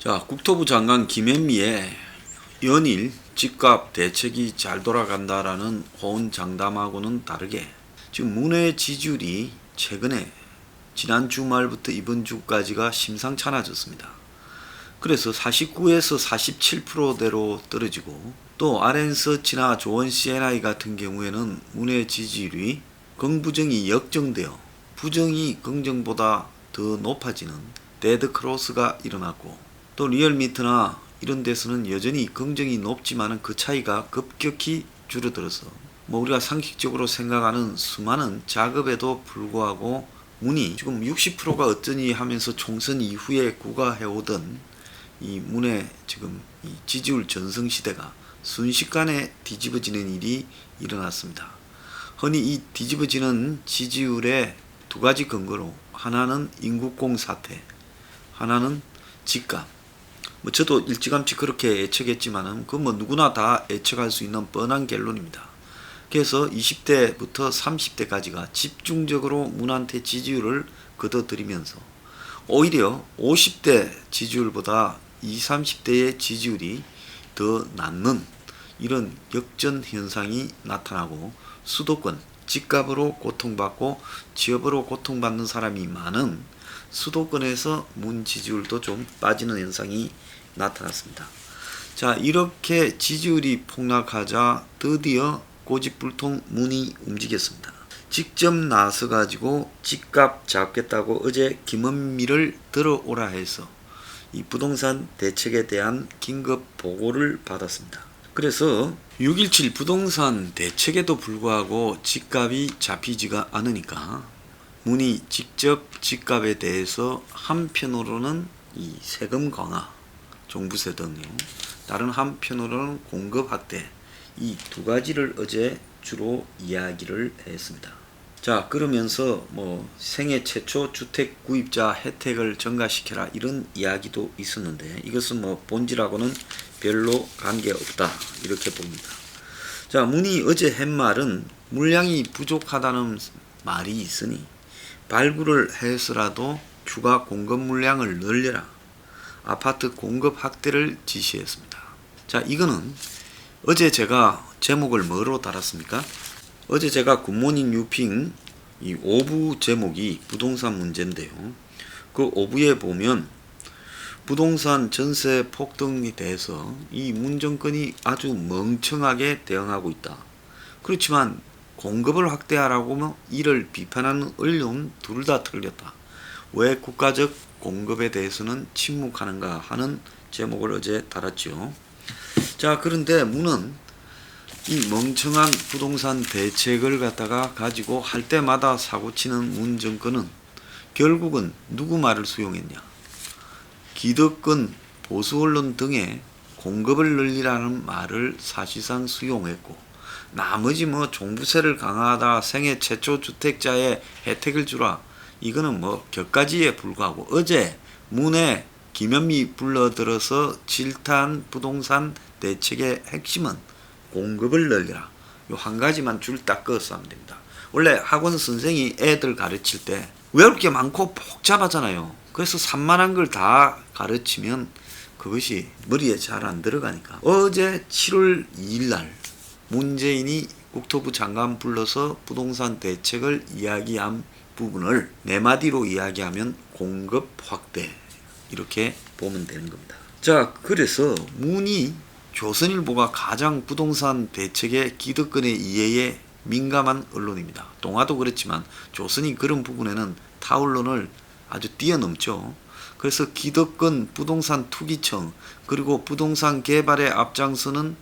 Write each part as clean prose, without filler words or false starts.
자, 국토부 장관 김현미의 연일 집값 대책이 잘 돌아간다라는 호언장담하고는 다르게 지금 문외 지지율이 최근에 지난 주말부터 이번 주까지가 심상찮아졌습니다. 그래서 49에서 47%대로 떨어지고 또 RN서치나 조원 CNI 같은 경우에는 문외 지지율이 긍부정이 역정되어 부정이 긍정보다 더 높아지는 데드크로스가 일어났고 또 리얼미터나 이런 데서는 여전히 긍정이 높지만 그 차이가 급격히 줄어들어서 우리가 상식적으로 생각하는 수많은 작업에도 불구하고 문이 지금 60%가 어쩌니 하면서 총선 이후에 구가해오던 이 문의 지금 이 지지율 전성시대가 순식간에 뒤집어지는 일이 일어났습니다. 흔히 이 뒤집어지는 지지율의 두 가지 근거로 하나는 인국공 사태, 하나는 집값. 저도 일찌감치 그렇게 예측했지만은 누구나 다 예측할 수 있는 뻔한 결론입니다. 그래서 20대부터 30대까지가 집중적으로 문한테 지지율을 걷어들이면서 오히려 50대 지지율보다 20, 30대의 지지율이 더 낮는 이런 역전 현상이 나타나고 수도권, 집값으로 고통받고 취업으로 고통받는 사람이 많은 수도권에서 문 지지율도 좀 빠지는 현상이 나타났습니다. 자, 이렇게 지지율이 폭락하자 드디어 고집불통 문이 움직였습니다. 직접 나서 가지고 집값 잡겠다고 어제 김은미를 들어오라 해서 이 부동산 대책에 대한 긴급 보고를 받았습니다. 그래서 6.17 부동산 대책에도 불구하고 집값이 잡히지가 않으니까 문이 직접 집값에 대해서 한편으로는 이 세금 강화, 종부세 등요, 다른 한편으로는 공급 확대, 이 두 가지를 어제 주로 이야기를 했습니다. 자, 그러면서 생애 최초 주택 구입자 혜택을 증가시켜라 이런 이야기도 있었는데 이것은 본질하고는 별로 관계없다 이렇게 봅니다. 자, 문이 어제 한 말은 물량이 부족하다는 말이 있으니 발굴을 해서라도 추가 공급 물량을 늘려라. 아파트 공급 확대를 지시했습니다. 자, 이거는 어제 제가 제목을 뭐로 달았습니까? 어제 제가 굿모닝 뉴핑 이 5부 제목이 부동산 문제인데요. 그 5부에 보면 부동산 전세 폭등에 대해서 이 문정권이 아주 멍청하게 대응하고 있다. 그렇지만 공급을 확대하라고 이를 비판하는 언론 둘 다 틀렸다. 왜 국가적 공급에 대해서는 침묵하는가 하는 제목을 어제 달았죠. 자, 그런데 문은 이 멍청한 부동산 대책을 가지고 할 때마다 사고치는 문 정권은 결국은 누구 말을 수용했냐? 기득권, 보수 언론 등의 공급을 늘리라는 말을 사실상 수용했고 나머지 종부세를 강화하다 생애 최초 주택자의 혜택을 주라. 이거는 격가지에 불과하고 어제 문에 김현미 불러들어서 질타한 부동산 대책의 핵심은 공급을 늘려라. 요 한 가지만 줄 딱 그어서 하면 됩니다. 원래 학원 선생이 애들 가르칠 때 외울 게 많고 복잡하잖아요. 그래서 산만한 걸 다 가르치면 그것이 머리에 잘 안 들어가니까 어제 7월 2일 날 문재인이 국토부 장관 불러서 부동산 대책을 이야기한 부분을 네 마디로 이야기하면 공급 확대 이렇게 보면 되는 겁니다. 자, 그래서 문이 조선일보가 가장 부동산 대책의 기득권의 이해에 민감한 언론입니다. 동아도 그렇지만 조선이 그런 부분에는 타 언론을 아주 뛰어넘죠. 그래서 기득권 부동산 투기청 그리고 부동산 개발에 앞장서는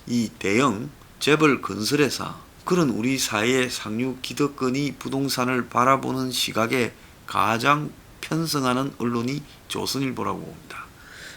이 대형 재벌 건설회사 그런 우리 사회의 상류 기득권이 부동산을 바라보는 시각에 가장 편성하는 언론이 조선일보라고 봅니다.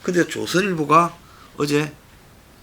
근데 조선일보가 어제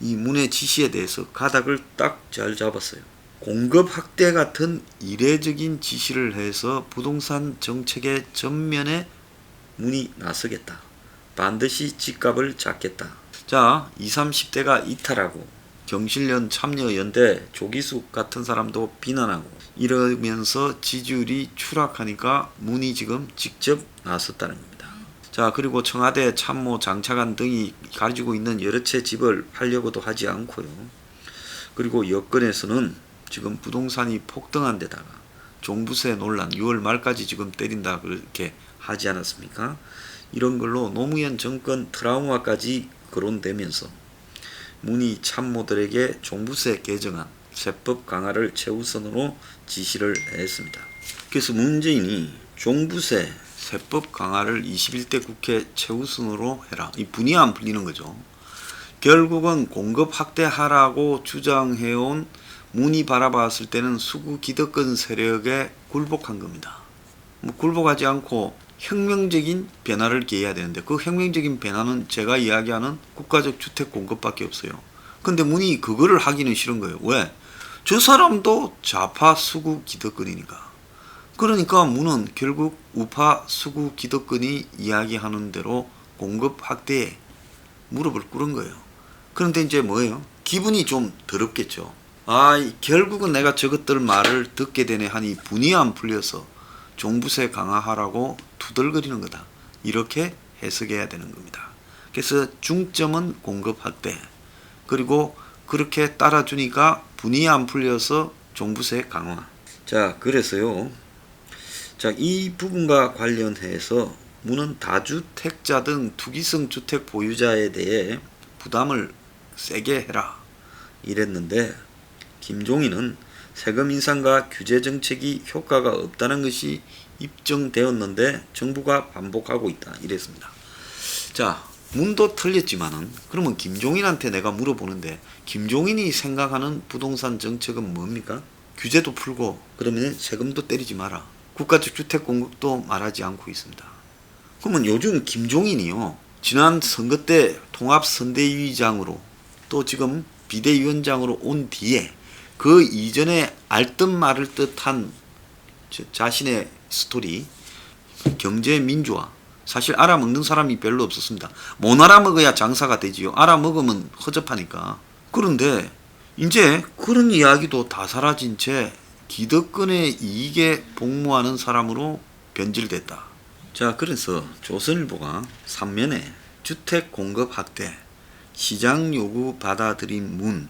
이 문의 지시에 대해서 가닥을 딱 잘 잡았어요. 공급 확대 같은 이례적인 지시를 해서 부동산 정책의 전면에 문이 나서겠다. 반드시 집값을 잡겠다. 자, 20, 30대가 이탈하고 경실련 참여연대 조기숙 같은 사람도 비난하고 이러면서 지지율이 추락하니까 문이 지금 직접 나섰다는 겁니다. 자, 자, 그리고 청와대 참모 장차관 등이 가지고 있는 여러 채 집을 팔려고도 하지 않고요. 그리고 여권에서는 지금 부동산이 폭등한 데다가 종부세 논란 6월 말까지 지금 때린다 그렇게 하지 않았습니까? 이런 걸로 노무현 정권 트라우마까지 거론되면서 문희 참모들에게 종부세 개정안, 세법 강화를 최우선으로 지시를 했습니다. 그래서 문재인이 종부세, 세법 강화를 21대 국회 최우선으로 해라. 이 분이 안 풀리는 거죠. 결국은 공급 확대하라고 주장해온 문이 바라봤을 때는 수구 기득권 세력에 굴복한 겁니다. 굴복하지 않고 혁명적인 변화를 기해야 되는데 그 혁명적인 변화는 제가 이야기하는 국가적 주택 공급밖에 없어요. 근데 문이 그거를 하기는 싫은 거예요. 왜? 저 사람도 좌파 수구 기득권이니까. 그러니까 문은 결국 우파 수구 기득권이 이야기하는 대로 공급 확대에 무릎을 꿇은 거예요. 그런데 이제 뭐예요? 기분이 좀 더럽겠죠. 결국은 내가 저것들 말을 듣게 되네 하니 분이 안 풀려서 종부세 강화하라고 투덜거리는 거다. 이렇게 해석해야 되는 겁니다. 그래서 중점은 공급 확대. 그리고 그렇게 따라주니까 분이 안 풀려서 종부세 강화. 자, 그래서요. 자, 이 부분과 관련해서 문은 다주택자 등 투기성 주택 보유자에 대해 부담을 세게 해라 이랬는데 김종인은 세금 인상과 규제 정책이 효과가 없다는 것이 입증되었는데 정부가 반복하고 있다 이랬습니다. 자, 문도 틀렸지만은 그러면 김종인한테 내가 물어보는데 김종인이 생각하는 부동산 정책은 뭡니까? 규제도 풀고 그러면 세금도 때리지 마라. 국가적 주택 공급도 말하지 않고 있습니다. 그러면 요즘 김종인이요. 지난 선거 때 통합선대위장으로 또 지금 비대위원장으로 온 뒤에 그 이전에 알듯 말을 듯한 자신의 스토리 경제민주화 사실 알아먹는 사람이 별로 없었습니다. 못 알아먹어야 장사가 되지요. 알아먹으면 허접하니까. 그런데 이제 그런 이야기도 다 사라진 채 기득권의 이익에 복무하는 사람으로 변질됐다. 자, 그래서 조선일보가 3면에 주택 공급 확대, 시장 요구 받아들인 문,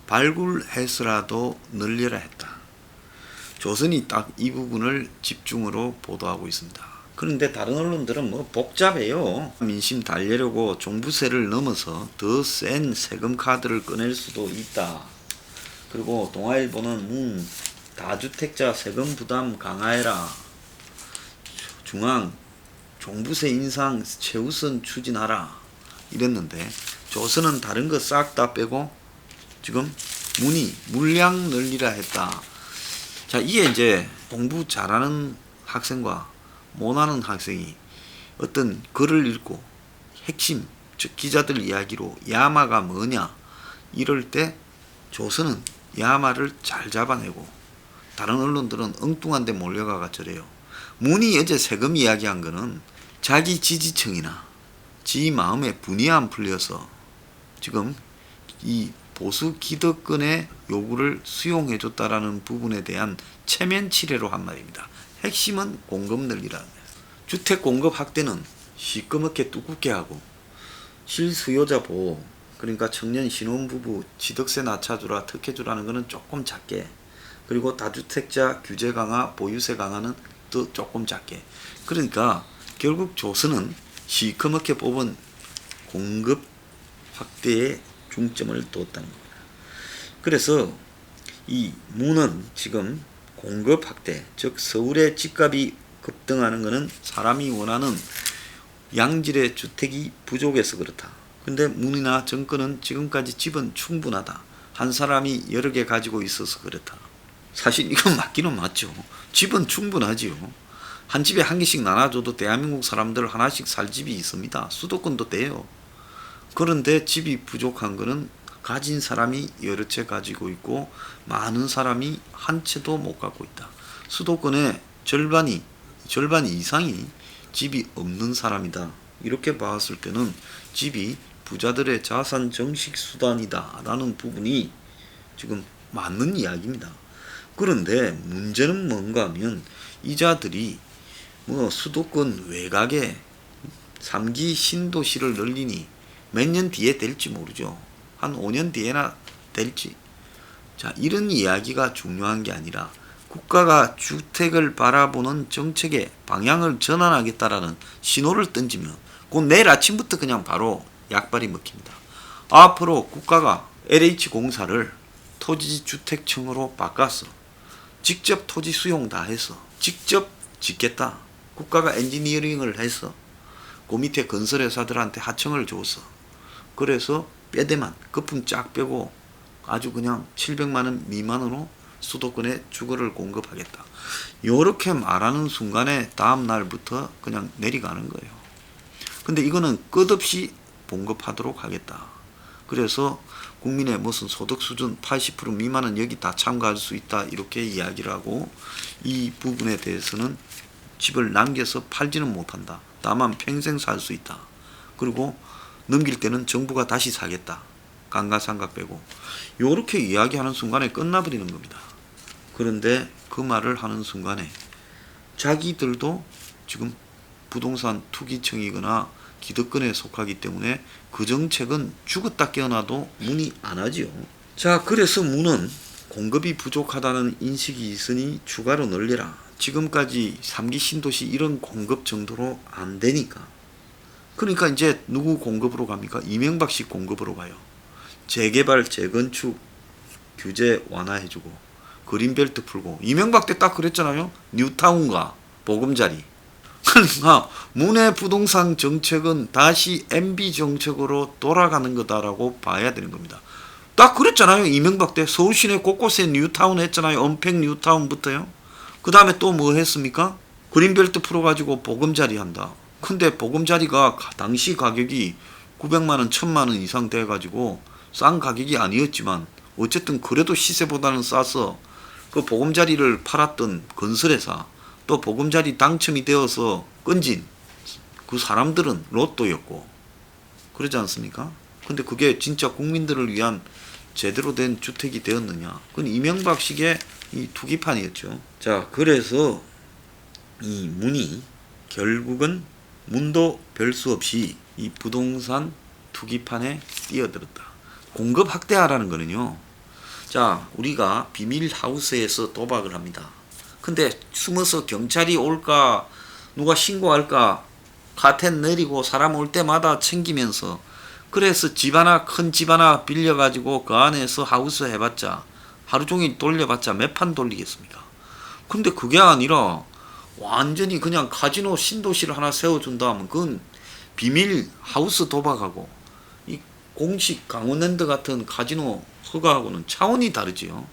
발굴해서라도 늘려라 했다. 조선이 딱 이 부분을 집중으로 보도하고 있습니다. 그런데 다른 언론들은 뭐 복잡해요. 민심 달래려고 종부세를 넘어서 더 센 세금 카드를 꺼낼 수도 있다. 그리고 동아일보는 문 다주택자 세금 부담 강화해라. 중앙 종부세 인상 최우선 추진하라 이랬는데 조선은 다른 거 싹 다 빼고 지금 문이 물량 늘리라 했다. 자, 이게 이제 공부 잘하는 학생과 못하는 학생이 어떤 글을 읽고 핵심 즉 기자들 이야기로 야마가 뭐냐 이럴 때 조선은 야마를 잘 잡아내고 다른 언론들은 엉뚱한 데 몰려가가 저래요. 문이 어제 세금 이야기한 거는 자기 지지층이나 지 마음에 분이 안 풀려서 지금 이 보수 기득권의 요구를 수용해줬다라는 부분에 대한 체면 치레로 한 말입니다. 핵심은 공급 늘리라는 거예요. 주택 공급 확대는 시꺼멓게 두껍게 하고 실수요자 보호 그러니까 청년 신혼부부 취득세 낮춰주라 특혜주라는 거는 조금 작게 그리고 다주택자 규제 강화 보유세 강화는 또 조금 작게 그러니까 결국 조선은 시커멓게 뽑은 공급 확대에 중점을 뒀다는 겁니다. 그래서 이 문은 지금 공급 확대 즉 서울의 집값이 급등하는 것은 사람이 원하는 양질의 주택이 부족해서 그렇다. 근데 문이나 정권은 지금까지 집은 충분하다. 한 사람이 여러 개 가지고 있어서 그렇다. 사실 이건 맞기는 맞죠. 집은 충분하지요. 한 집에 한 개씩 나눠줘도 대한민국 사람들 하나씩 살 집이 있습니다. 수도권도 돼요. 그런데 집이 부족한 거는 가진 사람이 여러 채 가지고 있고 많은 사람이 한 채도 못 갖고 있다. 수도권의 절반 이상이 집이 없는 사람이다. 이렇게 봤을 때는 집이 부자들의 자산 정식 수단이다 라는 부분이 지금 맞는 이야기입니다. 그런데 문제는 뭔가 하면 이자들이 뭐 수도권 외곽에 3기 신도시를 늘리니 몇 년 뒤에 될지 모르죠. 한 5년 뒤에나 될지. 자, 이런 이야기가 중요한 게 아니라 국가가 주택을 바라보는 정책의 방향을 전환하겠다라는 신호를 던지면 곧 내일 아침부터 그냥 바로 약발이 먹힙니다. 앞으로 국가가 LH공사를 토지주택청으로 바꿨어. 직접 토지 수용 다 해서 직접 짓겠다. 국가가 엔지니어링을 해서 그 밑에 건설회사들한테 하청을 줬어. 그래서 빼대만 거품 쫙 빼고 아주 그냥 700만원 미만으로 수도권에 주거를 공급하겠다. 요렇게 말하는 순간에 다음 날부터 그냥 내려가는 거예요. 근데 이거는 끝없이 봉급하도록 하겠다. 그래서 국민의 무슨 소득 수준 80% 미만은 여기 다 참가할 수 있다. 이렇게 이야기를 하고 이 부분에 대해서는 집을 남겨서 팔지는 못한다. 다만 평생 살 수 있다. 그리고 넘길 때는 정부가 다시 사겠다. 감가상각 빼고. 요렇게 이야기하는 순간에 끝나버리는 겁니다. 그런데 그 말을 하는 순간에 자기들도 지금 부동산 투기청이거나 기득권에 속하기 때문에 그 정책은 죽었다 깨어나도 문의 안 하지요. 자, 그래서 문은 공급이 부족하다는 인식이 있으니 추가로 늘려라. 지금까지 3기 신도시 이런 공급 정도로 안 되니까. 그러니까 이제 누구 공급으로 갑니까? 이명박식 공급으로 가요. 재개발, 재건축 규제 완화해주고 그린벨트 풀고. 이명박 때 딱 그랬잖아요. 뉴타운과 보금자리. 그러니까 문의 부동산 정책은 다시 MB 정책으로 돌아가는 거다라고 봐야 되는 겁니다. 딱 그랬잖아요. 이명박 때 서울 시내 곳곳에 뉴타운 했잖아요. 언팩 뉴타운부터요. 그 다음에 또 뭐 했습니까? 그린벨트 풀어가지고 보금자리 한다. 근데 보금자리가 당시 가격이 900만원, 1000만원 이상 돼가지고 싼 가격이 아니었지만 어쨌든 그래도 시세보다는 싸서 그 보금자리를 팔았던 건설회사, 또 보금자리 당첨이 되어서 건진 그 사람들은 로또였고 그러지 않습니까? 근데 그게 진짜 국민들을 위한 제대로 된 주택이 되었느냐? 그건 이명박식의 이 투기판이었죠. 자, 그래서 이 문이 결국은 문도 별 수 없이 이 부동산 투기판에 뛰어들었다. 공급 확대하라는 거는요. 자, 우리가 비밀 하우스에서 도박을 합니다. 근데 숨어서 경찰이 올까 누가 신고할까 카텐 내리고 사람 올 때마다 챙기면서 그래서 집 하나 큰 집 하나 빌려가지고 그 안에서 하우스 해봤자 하루 종일 돌려봤자 몇 판 돌리겠습니까? 근데 그게 아니라 완전히 그냥 카지노 신도시를 하나 세워준다 하면 그건 비밀 하우스 도박하고 이 공식 강원랜드 같은 카지노 허가하고는 차원이 다르지요.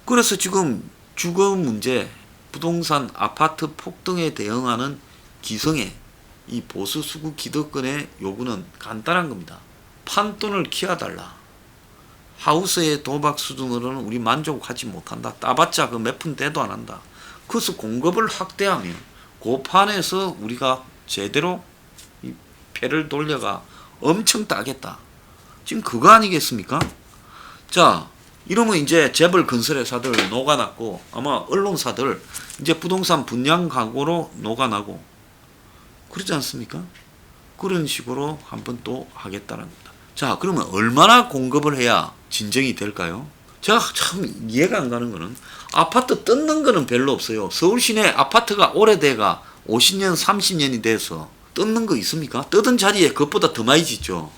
그래서 지금 주거 문제, 부동산 아파트 폭등에 대응하는 기성의 이 보수 수구 기득권의 요구는 간단한 겁니다. 판돈을 키워달라. 하우스의 도박 수준으로는 우리 만족하지 못한다. 따봤자 그 몇 푼 대도 안 한다. 그래서 공급을 확대하면 그 판에서 우리가 제대로 이 패를 돌려가 엄청 따겠다. 지금 그거 아니겠습니까? 자, 이러면 이제 재벌 건설회사들 녹아났고 아마 언론사들 이제 부동산 분양 각오로 녹아나고 그러지 않습니까? 그런 식으로 한번 또 하겠다는 겁니다. 자, 그러면 얼마나 공급을 해야 진정이 될까요? 제가 참 이해가 안 가는 거는 아파트 뜯는 거는 별로 없어요. 서울 시내 아파트가 오래돼가 50년, 30년이 돼서 뜯는 거 있습니까? 뜯은 자리에 그것보다 더 많이 짓죠.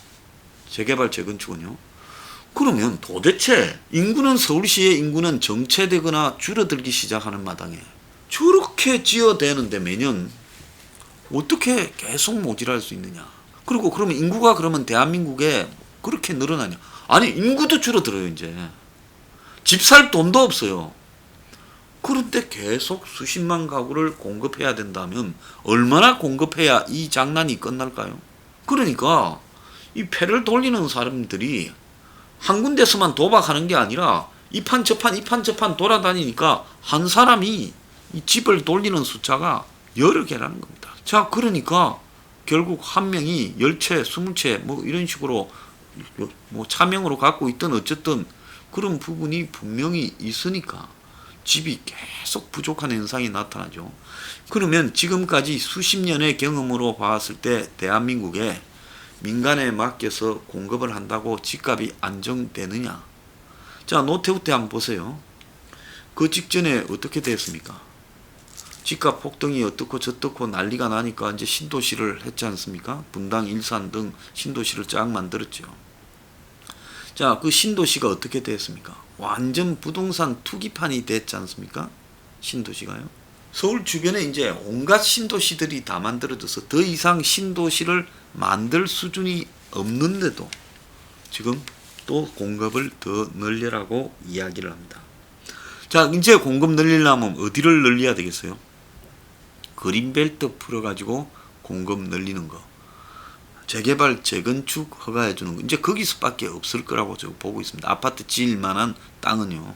재개발, 재건축은요. 그러면 도대체 인구는 서울시의 인구는 정체되거나 줄어들기 시작하는 마당에 저렇게 지어대는데 매년 어떻게 계속 모질할 수 있느냐. 그리고 그러면 인구가 그러면 대한민국에 그렇게 늘어나냐. 아니 인구도 줄어들어요. 이제 집 살 돈도 없어요. 그런데 계속 수십만 가구를 공급해야 된다면 얼마나 공급해야 이 장난이 끝날까요? 그러니까 이 패를 돌리는 사람들이 한 군데서만 도박하는 게 아니라 이 판 저 판 이 판 저 판 돌아다니니까 한 사람이 이 집을 돌리는 숫자가 여러 개라는 겁니다. 자, 그러니까 결국 한 명이 10채, 20채 뭐 이런 식으로 뭐 차명으로 갖고 있든 어쨌든 그런 부분이 분명히 있으니까 집이 계속 부족한 현상이 나타나죠. 그러면 지금까지 수십 년의 경험으로 봤을 때 대한민국에 민간에 맡겨서 공급을 한다고 집값이 안정되느냐? 자, 노태우 때 한번 보세요. 그 직전에 어떻게 됐습니까? 집값 폭등이 어떻고 저떻고 난리가 나니까 이제 신도시를 했지 않습니까? 분당, 일산 등 신도시를 쫙 만들었죠. 자, 그 신도시가 어떻게 됐습니까? 완전 부동산 투기판이 됐지 않습니까? 신도시가요. 서울 주변에 이제 온갖 신도시들이 다 만들어져서 더 이상 신도시를 만들 수준이 없는데도 지금 또 공급을 더 늘리라고 이야기를 합니다. 자, 이제 공급 늘리려면 어디를 늘려야 되겠어요? 그린벨트 풀어가지고 공급 늘리는 거. 재개발, 재건축 허가해 주는 거. 이제 거기서밖에 없을 거라고 저 보고 있습니다. 아파트 지을 만한 땅은요.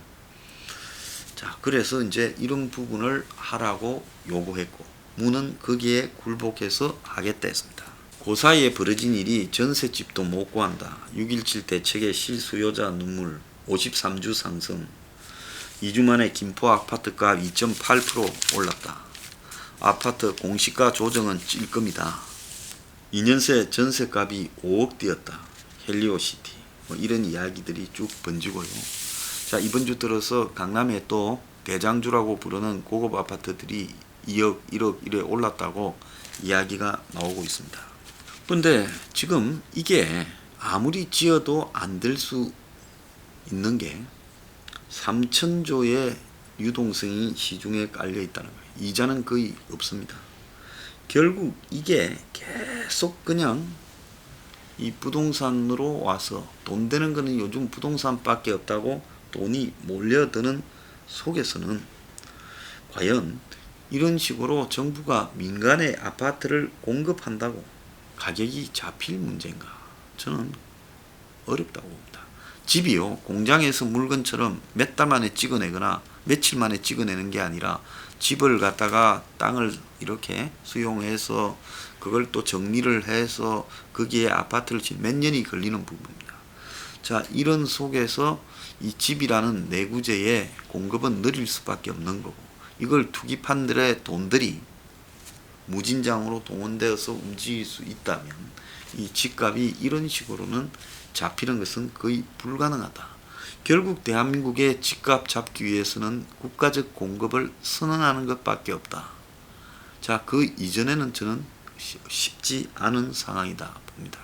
자, 그래서 이제 이런 부분을 하라고 요구했고, 무는 거기에 굴복해서 하겠다 했습니다. 그 사이에 벌어진 일이 전셋집도 못 구한다. 6.17 대책의 실수요자 눈물, 53주 상승. 2주 만에 김포 아파트가 2.8% 올랐다. 아파트 공시가 조정은 찔끔이다. 2년 새 전세값이 5억 뛰었다. 헬리오시티. 뭐 이런 이야기들이 쭉 번지고요. 자, 이번 주 들어서 강남에 또 대장주라고 부르는 고급 아파트들이 2억, 1억 이래 올랐다고 이야기가 나오고 있습니다. 근데 지금 이게 아무리 지어도 안 될 수 있는 게 3천조의 유동성이 시중에 깔려 있다는 거예요. 이자는 거의 없습니다. 결국 이게 계속 그냥 이 부동산으로 와서 돈 되는 거는 요즘 부동산밖에 없다고 돈이 몰려드는 속에서는 과연 이런 식으로 정부가 민간에 아파트를 공급한다고 가격이 잡힐 문제인가? 저는 어렵다고 봅니다. 집이요, 공장에서 물건처럼 몇 달 만에 찍어내거나 며칠 만에 찍어내는 게 아니라 집을 갖다가 땅을 이렇게 수용해서 그걸 또 정리를 해서 거기에 아파트를 짓는 몇 년이 걸리는 부분입니다. 자, 이런 속에서 이 집이라는 내구재의 공급은 느릴 수밖에 없는 거고, 이걸 투기판들의 돈들이 무진장으로 동원되어서 움직일 수 있다면 이 집값이 이런 식으로는 잡히는 것은 거의 불가능하다. 결국 대한민국의 집값 잡기 위해서는 국가적 공급을 선언하는 것밖에 없다. 자, 그 이전에는 저는 쉽지 않은 상황이다 봅니다.